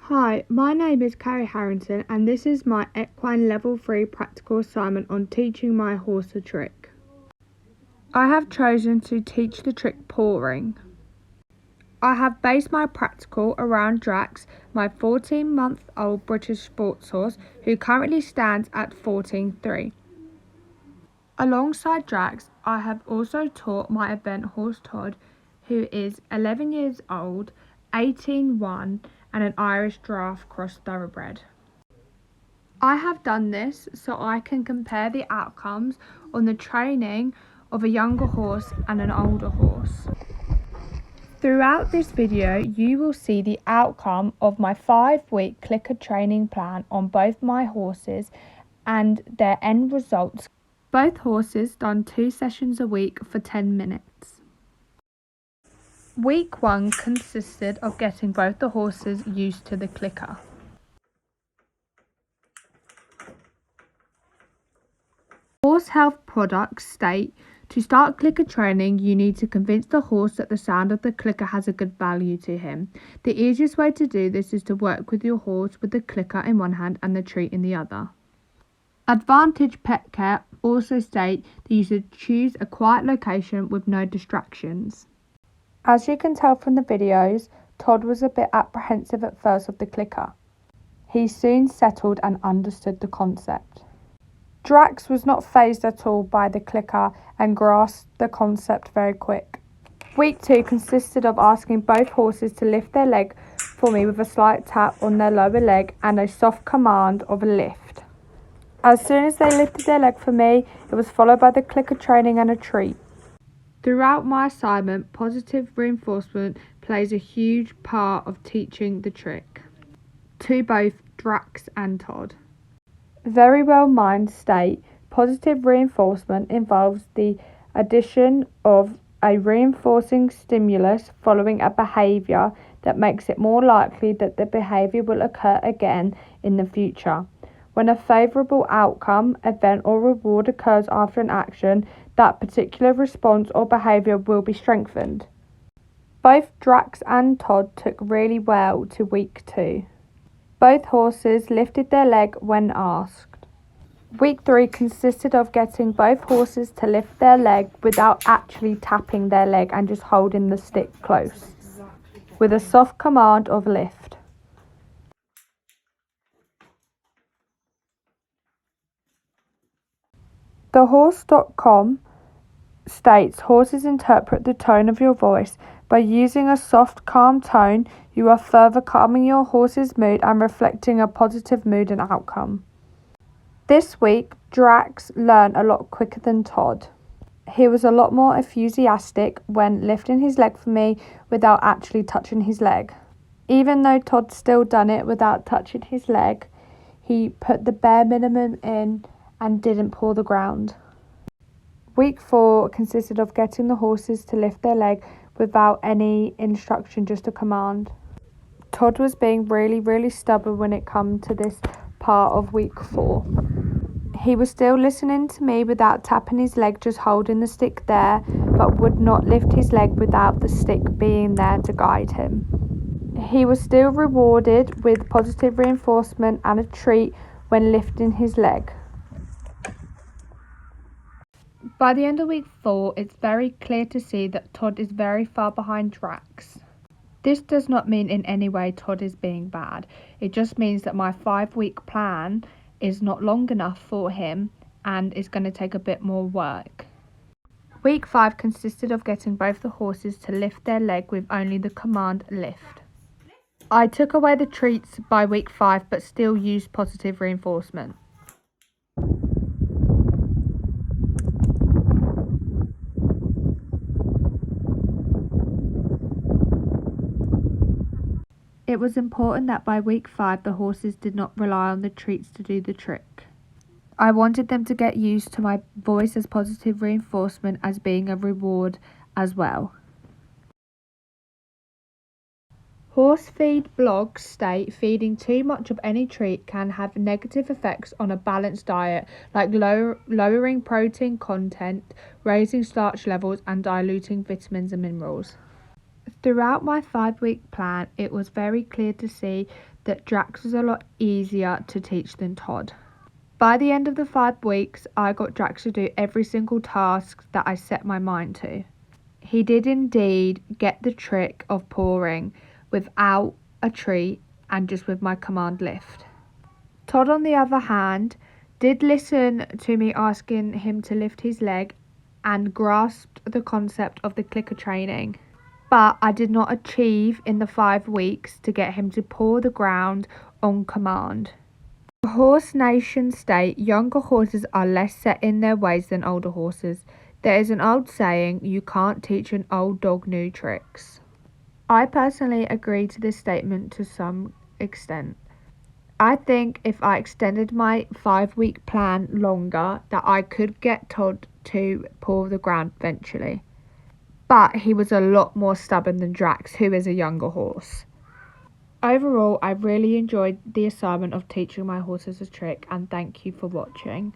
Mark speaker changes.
Speaker 1: Hi, my name is Carrie Harrington and this is my Equine Level 3 practical assignment on teaching my horse a trick. I have chosen to teach the trick pawing. I have based my practical around Drax, my 14-month-old British sports horse who currently stands at 14.3. Alongside Drax, I have also taught my event horse Todd, who is 11 years old, 18-1 and an Irish Giraffe Cross Thoroughbred. I have done this so I can compare the outcomes on the training of a younger horse and an older horse. Throughout this video, you will see the outcome of my 5-week clicker training plan on both my horses and their end results. Both horses done 2 sessions a week for 10 minutes. Week 1 consisted of getting both the horses used to the clicker. Horse health products state, to start clicker training, you need to convince the horse that the sound of the clicker has a good value to him. The easiest way to do this is to work with your horse with the clicker in one hand and the treat in the other. Advantage Pet Care also state that you should choose a quiet location with no distractions. As you can tell from the videos, Todd was a bit apprehensive at first of the clicker. He soon settled and understood the concept. Drax was not fazed at all by the clicker and grasped the concept very quick. Week 2 consisted of asking both horses to lift their leg for me with a slight tap on their lower leg and a soft command of a lift. As soon as they lifted their leg for me, it was followed by the clicker training and a treat. Throughout my assignment, positive reinforcement plays a huge part of teaching the trick to both Drax and Todd. Very well mined state, positive reinforcement involves the addition of a reinforcing stimulus following a behaviour that makes it more likely that the behaviour will occur again in the future. When a favourable outcome, event or reward occurs after an action, that particular response or behaviour will be strengthened. Both Drax and Todd took really well to week 2. Both horses lifted their leg when asked. Week 3 consisted of getting both horses to lift their leg without actually tapping their leg and just holding the stick close, with a soft command of lift. TheHorse.com states horses interpret the tone of your voice. By using a soft, calm tone, you are further calming your horse's mood and reflecting a positive mood and outcome. This week, Drax learned a lot quicker than Todd. He was a lot more enthusiastic when lifting his leg for me without actually touching his leg. Even though Todd still done it without touching his leg, he put the bare minimum in and didn't paw the ground. Week 4 consisted of getting the horses to lift their leg without any instruction, just a command. Todd was being really stubborn when it came to this part of week 4. He was still listening to me without tapping his leg, just holding the stick there, but would not lift his leg without the stick being there to guide him. He was still rewarded with positive reinforcement and a treat when lifting his leg. By the end of week 4, it's very clear to see that Todd is very far behind Drax. This does not mean in any way Todd is being bad. It just means that my 5-week plan is not long enough for him and is going to take a bit more work. Week 5 consisted of getting both the horses to lift their leg with only the command lift. I took away the treats by week 5 but still used positive reinforcement. It was important that by week 5 the horses did not rely on the treats to do the trick. I wanted them to get used to my voice as positive reinforcement as being a reward as well. Horse feed blogs state feeding too much of any treat can have negative effects on a balanced diet, like lowering protein content, raising starch levels and diluting vitamins and minerals. Throughout my 5-week plan, it was very clear to see that Drax was a lot easier to teach than Todd. By the end of the 5 weeks, I got Drax to do every single task that I set my mind to. He did indeed get the trick of pouring without a treat and just with my command lift. Todd, on the other hand, did listen to me asking him to lift his leg and grasped the concept of the clicker training. But I did not achieve in the 5 weeks to get him to paw the ground on command. The horse nation state, younger horses are less set in their ways than older horses. There is an old saying, you can't teach an old dog new tricks. I personally agree to this statement to some extent. I think if I extended my 5-week plan longer, that I could get Todd to paw the ground eventually. But he was a lot more stubborn than Drax, who is a younger horse. Overall, I really enjoyed the assignment of teaching my horses a trick, and thank you for watching.